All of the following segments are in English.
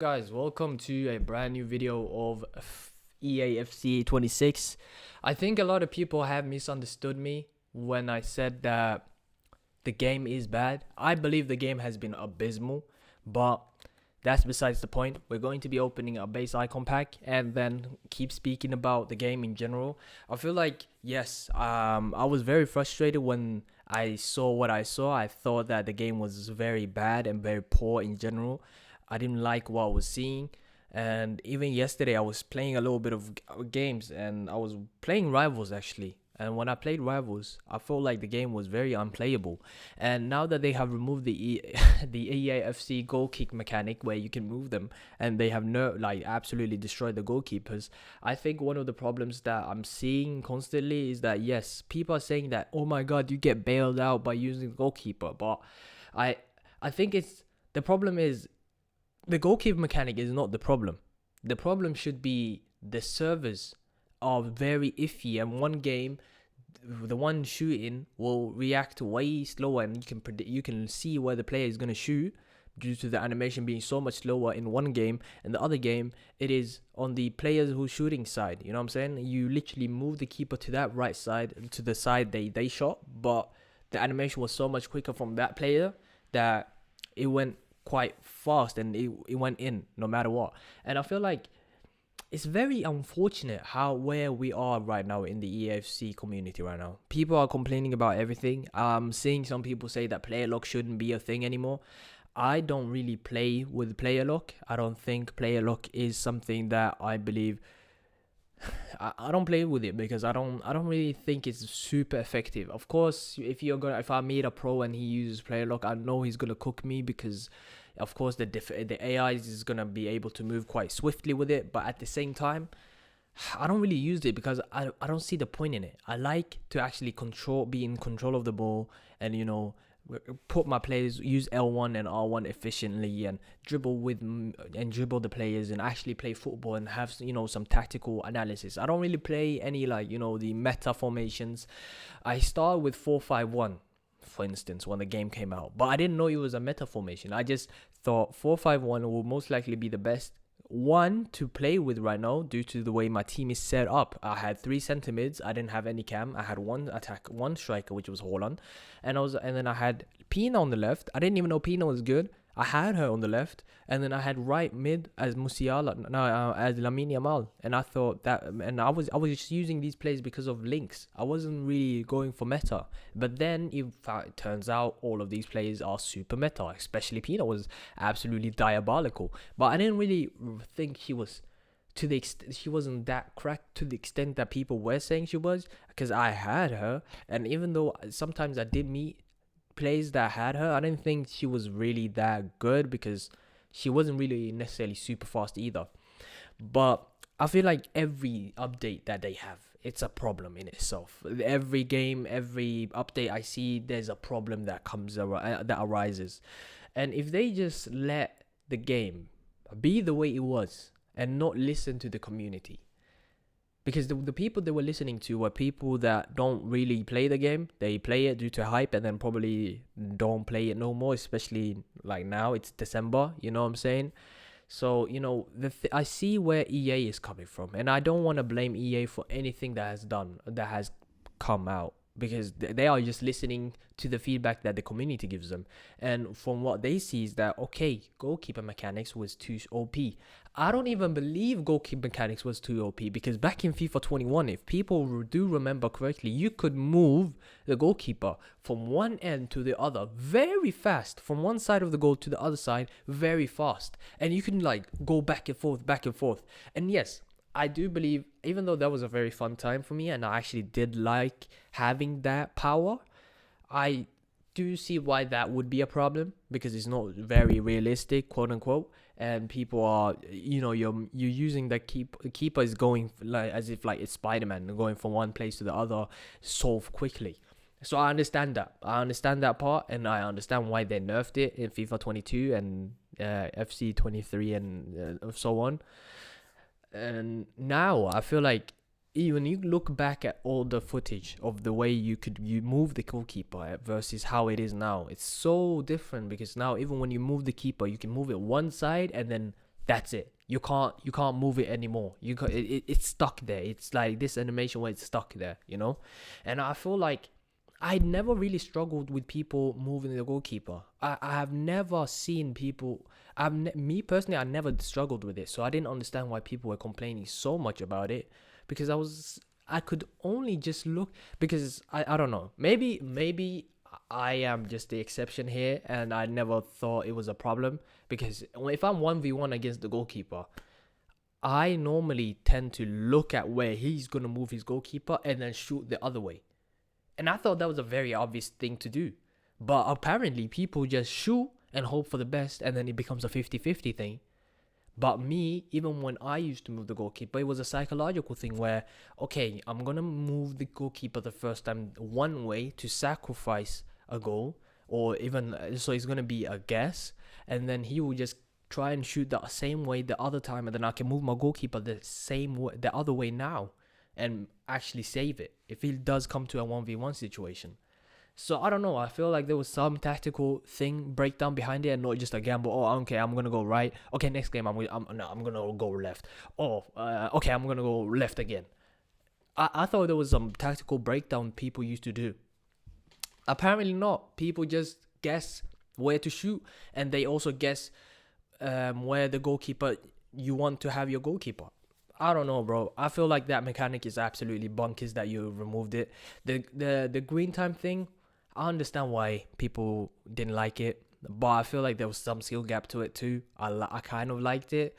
Guys, welcome to a brand new video of EA FC26. I think a lot of people have misunderstood me when I said that the game is bad. I believe the game has been abysmal, but that's besides the point. We're going to be opening a base icon pack and then keep speaking about the game in general. I feel like, yes, I was very frustrated when I saw what I saw. I thought that the game was very bad and very poor in general. I didn't like what I was seeing. And even yesterday, I was playing a little bit of games and I was playing Rivals actually. And when I played Rivals, I felt like the game was very unplayable. And now that they have removed the EAFC goal kick mechanic where you can move them, and they have absolutely destroyed the goalkeepers, I think one of the problems that I'm seeing constantly is that yes, people are saying that, oh my god, you get bailed out by using the goalkeeper, but I I think it's the problem is the goalkeeper mechanic is not the problem. The problem should be the servers are very iffy, and one game, the one shooting will react way slower, and you can see where the player is gonna shoot due to the animation being so much slower in one game, and the other game it is on the players who's shooting side. You know what I'm saying? You literally move the keeper to that right side, to the side they shot, but the animation was so much quicker from that player that it went quite fast and it went in no matter what. And I feel like it's very unfortunate how where we are right now in the EFC community right now. People are complaining about everything. Seeing some people say that player lock shouldn't be a thing anymore. I don't really play with player lock. I don't think player lock is something that I believe I don't play with it because I don't really think it's super effective. Of course, if I meet a pro and he uses player lock, I know he's gonna cook me because of course the AI is gonna be able to move quite swiftly with it. But at the same time, I don't really use it because I don't see the point in it. I like to actually be in control of the ball, and put my players, use L1 and R1 efficiently, and dribble the players and actually play football and have some tactical analysis. I don't really play any the meta formations. I started with 4-5-1, for instance, when the game came out, but I didn't know it was a meta formation. I just thought 4-5-1 will most likely be the best one to play with right now due to the way my team is set up. I had three center mids. I didn't have any cam. I had one attack, one striker, which was Holland, and then I had Pina on the left. I didn't even know Pina was good. I had her on the left, and then I had right mid as Musiala, no, as Lamine Yamal, and I thought that, and I was just using these plays because of links. I wasn't really going for meta, but then it turns out all of these plays are super meta. Especially Pina was absolutely diabolical, but I didn't really think she wasn't that cracked to the extent that people were saying she was, because I had her, and even though sometimes I did meet plays that had her, I didn't think she was really that good because she wasn't really necessarily super fast either. But I feel like every update that they have, it's a problem in itself. Every game, every update I see, there's a problem that arises. And if they just let the game be the way it was and not listen to the community, because the people they were listening to were people that don't really play the game. They play it due to hype and then probably don't play it no more, especially like now it's December, you know what I'm saying? So, I see where EA is coming from, and I don't want to blame EA for anything that has come out, because they are just listening to the feedback that the community gives them. And from what they see is that, okay, goalkeeper mechanics was too OP. I don't even believe goalkeeper mechanics was too OP, because back in FIFA 21, if people do remember correctly, you could move the goalkeeper from one end to the other very fast, from one side of the goal to the other side very fast, and you can go back and forth, back and forth. And yes, I do believe, even though that was a very fun time for me and I actually did like having that power, I do see why that would be a problem, because it's not very realistic, quote unquote. And people are, you're using the keeper is going like as if like it's Spider-Man, going from one place to the other so quickly. So I understand that. I understand that part, and I understand why they nerfed it in FIFA 22 and FC23 and so on. And now I feel like when you look back at all the footage of the way you move the goalkeeper versus how it is now, it's so different, because now even when you move the keeper, you can move it one side and then That's it. You can't move it anymore. It's stuck there. It's like this animation where it's stuck there, you know. And I feel like I never really struggled with people moving the goalkeeper. I have never seen people. Me personally, I never struggled with it, so I didn't understand why people were complaining so much about it. Because I could only just look, because I don't know. Maybe I am just the exception here, and I never thought it was a problem. Because if I'm 1v1 against the goalkeeper, I normally tend to look at where he's gonna move his goalkeeper and then shoot the other way. And I thought that was a very obvious thing to do. But apparently, people just shoot and hope for the best, and then it becomes a 50-50 thing. But me, even when I used to move the goalkeeper, it was a psychological thing where, okay, I'm going to move the goalkeeper the first time one way to sacrifice a goal, or even, so it's going to be a guess, and then he will just try and shoot the same way the other time, and then I can move my goalkeeper the same way, the other way now, and actually save it if he does come to a 1v1 situation. So I don't know. I feel like there was some tactical thing breakdown behind it, and not just a gamble. Oh, okay, I'm gonna go right. Okay, next game I'm gonna go left. Oh, okay, I'm gonna go left again. I thought there was some tactical breakdown people used to do. Apparently not. People just guess where to shoot, and they also guess where the goalkeeper you want to have your goalkeeper. I don't know, bro. I feel like that mechanic is absolutely bonkers that you removed it. The green time thing, I understand why people didn't like it, but I feel like there was some skill gap to it too. I kind of liked it,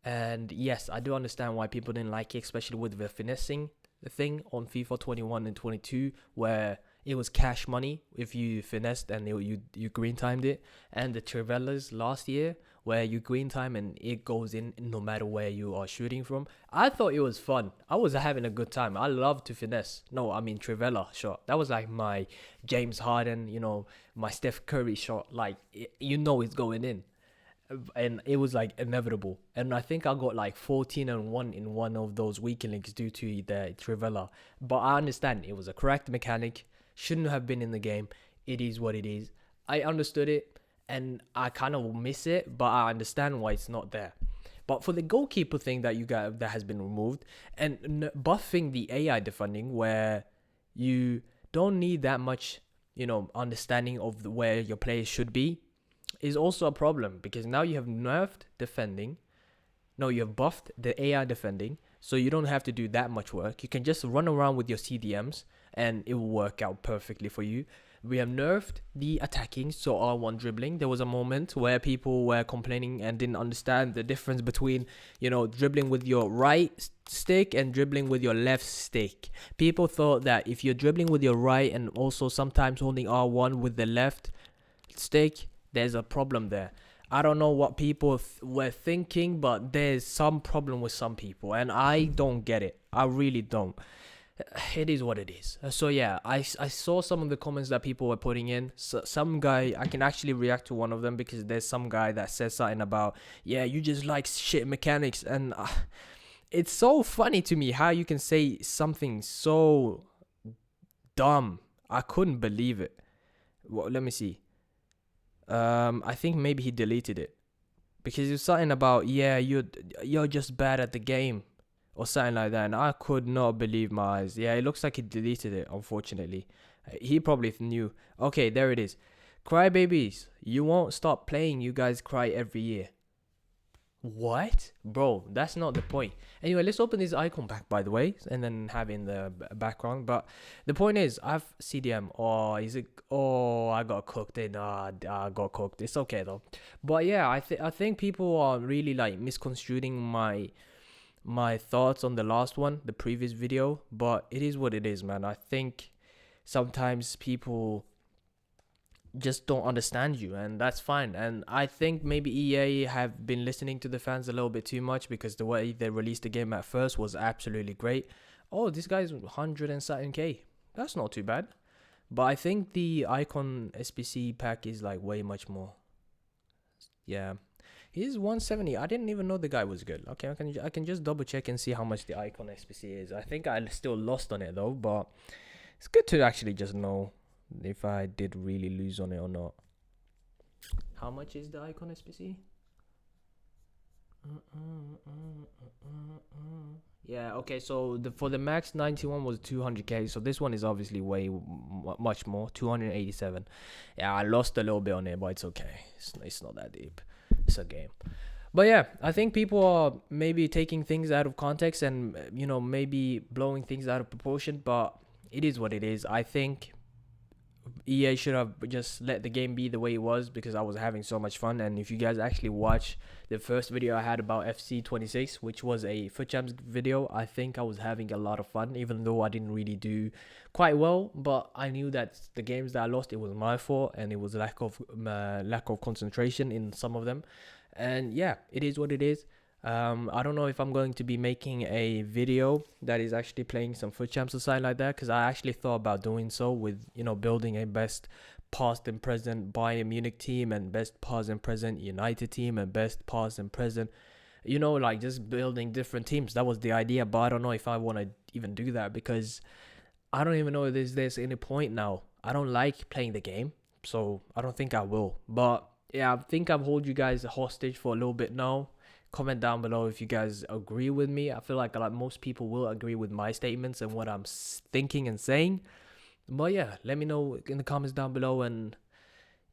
and yes, I do understand why people didn't like it, especially with the finessing thing on FIFA 21 and 22, where it was cash money if you finessed and you green timed it, and the Trivellas last year where you green time and it goes in no matter where you are shooting from. I thought it was fun. I was having a good time. I love to finesse. No, I mean Trivella shot. That was like my James Harden, my Steph Curry shot. Like, it's going in. And it was like inevitable. And I think I got like 14-1 in one of those weekend leagues due to the Trivella. But I understand it was a correct mechanic. Shouldn't have been in the game. It is what it is. I understood it, and I kind of miss it, but I understand why it's not there. But for the goalkeeper thing that you got that has been removed, and buffing the AI defending, where you don't need that much, understanding of where your players should be, is also a problem, because now you have nerfed defending. No, you have buffed the AI defending, so you don't have to do that much work. You can just run around with your CDMs, and it will work out perfectly for you. We have nerfed the attacking, so R1 dribbling. There was a moment where people were complaining and didn't understand the difference between, dribbling with your right stick and dribbling with your left stick. People thought that if you're dribbling with your right and also sometimes holding R1 with the left stick, there's a problem there. I don't know what people were thinking, but there's some problem with some people, and I don't get it. I really don't. It is what it is. So yeah, I saw some of the comments that people were putting in. So some guy, I can actually react to one of them, because there's some guy that says something about, yeah, you just like shit mechanics, and it's so funny to me how you can say something so dumb. I couldn't believe it. Well, let me see. I think maybe he deleted it, because it's something about, yeah, you're just bad at the game, or something like that, and I could not believe my eyes. Yeah, it looks like he deleted it, unfortunately. He probably knew. Okay, there it is. Crybabies, you won't stop playing. You guys cry every year. What? Bro, that's not the point. Anyway, let's open this icon pack, by the way, and then have in the background. But the point is, I've CDM. I got cooked in. I got cooked. It's okay, though. But yeah, I think people are really, like, misconstruing my thoughts on the last one, the previous video. But it is what it is, man. I think sometimes people just don't understand you, and that's fine. And I think maybe EA have been listening to the fans a little bit too much, because the way they released the game at first was absolutely great. Oh, this guy's 100 and something K. That's not too bad. But I think the icon SPC pack is like way much more. Yeah, he's 170. I didn't even know the guy was good. Okay, I can just double check and see how much the icon SPC is. I think I still lost on it though, but it's good to actually just know if I did really lose on it or not. How much is the icon SPC? Yeah, okay, so for the max 91 was 200k, so this one is obviously way much more, 287. Yeah, I lost a little bit on it, but it's okay. It's not that deep. It's a game. But yeah, I think people are maybe taking things out of context and, maybe blowing things out of proportion, but it is what it is. I think EA should have just let the game be the way it was because I was having so much fun. And if you guys actually watch the first video I had about FC26, which was a FUT Champs video, I think I was having a lot of fun, even though I didn't really do quite well. But I knew that the games that I lost, it was my fault, and it was lack of concentration in some of them. And yeah, it is what it is. I don't know if I'm going to be making a video that is actually playing some FUT Champs or something like that, because I actually thought about doing so with, building a best past and present Bayern Munich team and best past and present United team and best past and present, like just building different teams. That was the idea, but I don't know if I want to even do that because I don't even know if there's any point now. I don't like playing the game, so I don't think I will. But yeah, I think I've hold you guys hostage for a little bit now. Comment down below if you guys agree with me. I feel like most people will agree with my statements and what I'm thinking and saying. But yeah, let me know in the comments down below, and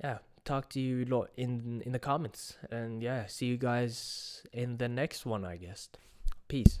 yeah, talk to you lot in the comments. And yeah, see you guys in the next one, I guess. Peace.